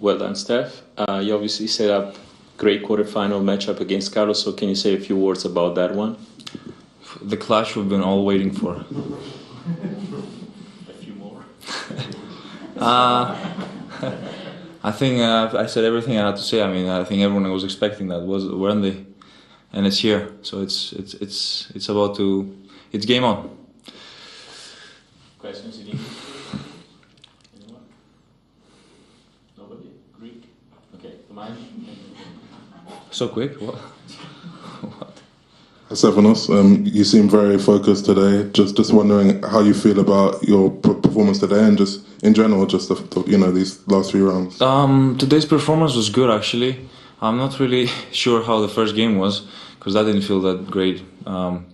Well done, Steph. You obviously set up great quarterfinal matchup against Carlos, so can you say a few words about that one? The clash we've been all waiting for. A few more. I think I said everything I had to say. I mean, I think everyone was expecting that, weren't they? And it's here, so it's about to. It's game on. Questions in English? Anyone? Nobody? Greek? Okay, mine. So quick? What? Stephanos, you seem very focused today. Just wondering how you feel about your performance today, and just in general, just these last few rounds. Today's performance was good, actually. I'm not really sure how the first game was, because that didn't feel that great. From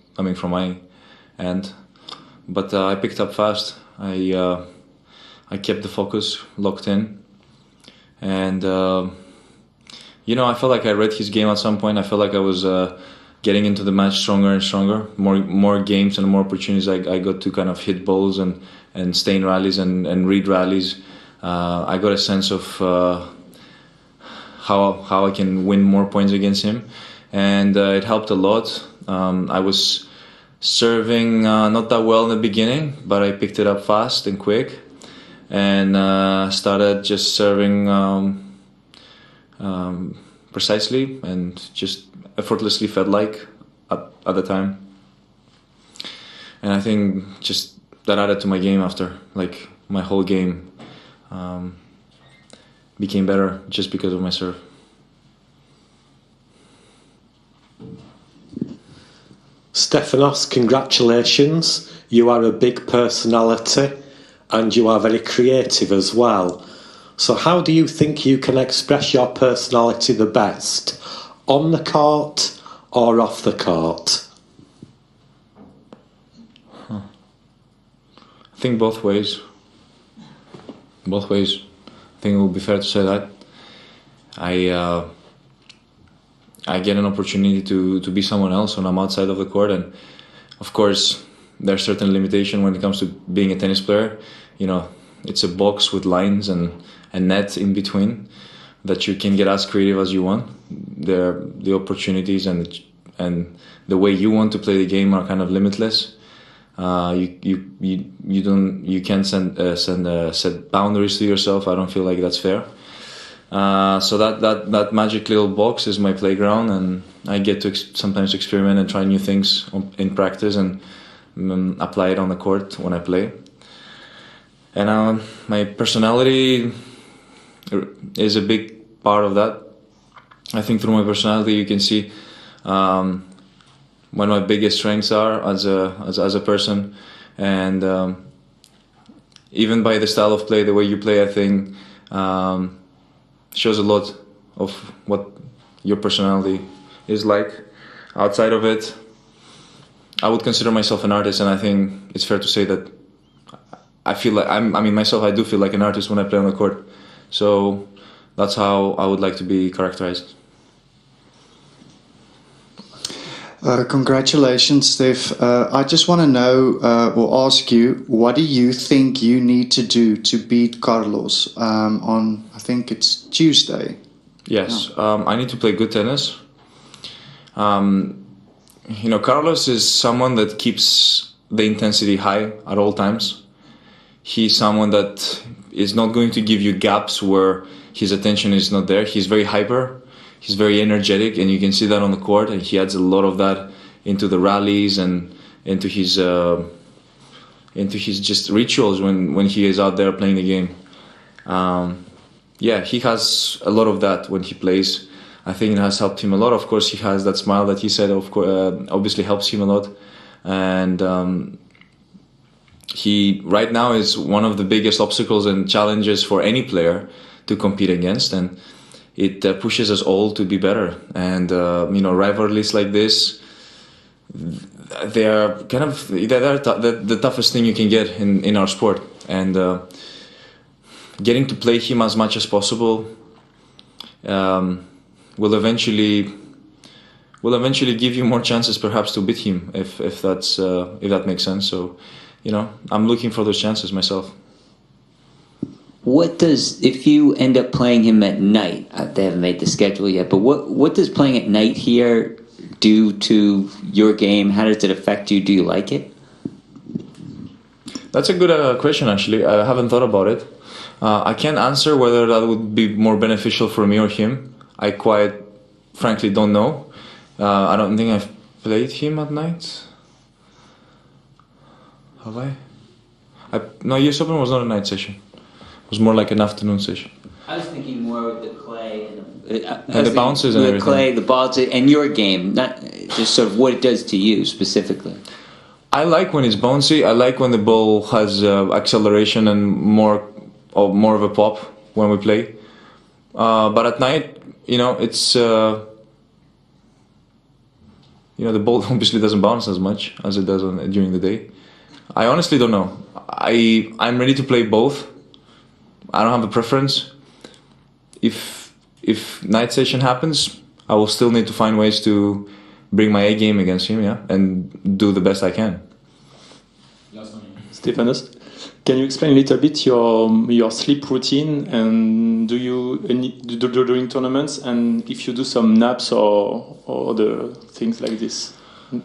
my end, but I picked up fast. I kept the focus locked in, and I felt like I read his game at some point. I felt like I was getting into the match stronger and stronger. More games and more opportunities I got to kind of hit balls and stay in rallies and read rallies. I got a sense of how I can win more points against him, and it helped a lot. I was serving not that well in the beginning, but I picked it up fast and quick, and started just serving precisely and just effortlessly felt like at the time. And I think just that added to my game after. Like, my whole game became better just because of my serve. Stephanos, congratulations. You are a big personality and you are very creative as well. So how do you think you can express your personality the best? On the court or off the court? I think both ways. Both ways. I think it would be fair to say that. I get an opportunity to be someone else when I'm outside of the court, and of course there are certain limitations when it comes to being a tennis player. It's a box with lines and net in between that you can get as creative as you want. The opportunities and the way you want to play the game are kind of limitless. You can't set boundaries to yourself. I don't feel like that's fair. So that magic little box is my playground, and I get to sometimes experiment and try new things in practice and apply it on the court when I play. And my personality is a big part of that. I think through my personality you can see what my biggest strengths are as a person, and even by the style of play, the way you play, I think shows a lot of what your personality is like. Outside of it, I would consider myself an artist, and I think it's fair to say that I feel like I do feel like an artist when I play on the court. So that's how I would like to be characterized. Congratulations, Steph. I just want to know or ask you, what do you think you need to do to beat Carlos on, I think it's Tuesday? Yes, I need to play good tennis. Carlos is someone that keeps the intensity high at all times. He's someone that is not going to give you gaps where his attention is not there. He's very hyper. He's very energetic, and you can see that on the court, and he adds a lot of that into the rallies and into his just rituals when he is out there playing the game. He has a lot of that when he plays. I think it has helped him a lot. Of course, he has that smile that he said, obviously helps him a lot. And he right now is one of the biggest obstacles and challenges for any player to compete against, and it pushes us all to be better. And rivalries like this, they are the toughest thing you can get in our sport. And getting to play him as much as possible will eventually give you more chances, perhaps, to beat him if that makes sense. So, I'm looking for those chances myself. what does, if you end up playing him at night, they haven't made the schedule yet, but what does playing at night here do to your game? How does it affect you? Do you like it? That's a good question, actually. I haven't thought about it. I can't answer whether that would be more beneficial for me or him. I quite frankly don't know. I don't think I've played him at night. Have I? No, US Open was not a night session. It was more like an afternoon session. I was thinking more of the clay And the bounces and the everything. clay, the balls, and your game, not just sort of what it does to you specifically. I like when it's bouncy. I like when the ball has acceleration and more of a pop when we play. But at night, it's the ball obviously doesn't bounce as much as it does during the day. I honestly don't know. I'm ready to play both. I don't have a preference. If night session happens, I will still need to find ways to bring my A game against him, and do the best I can. Stephanos, can you explain a little bit your sleep routine, and do you during tournaments, and if you do some naps or other things like this?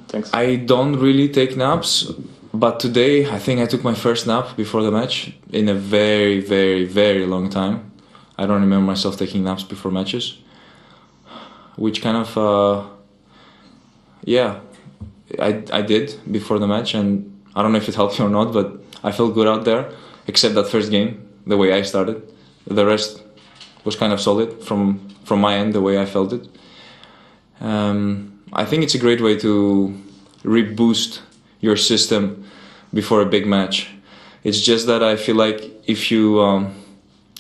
Thanks. I don't really take naps, but today I think I took my first nap before the match in a very, very, very long time. I don't remember myself taking naps before matches, which kind of, I did before the match, and I don't know if it helped me or not, but I felt good out there, except that first game, the way I started. The rest was kind of solid from my end, the way I felt it. I think it's a great way to reboost your system before a big match. It's just that I feel like if you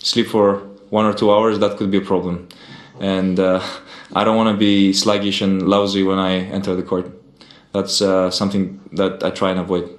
sleep for 1 or 2 hours, that could be a problem. And I don't want to be sluggish and lousy when I enter the court. That's something that I try and avoid.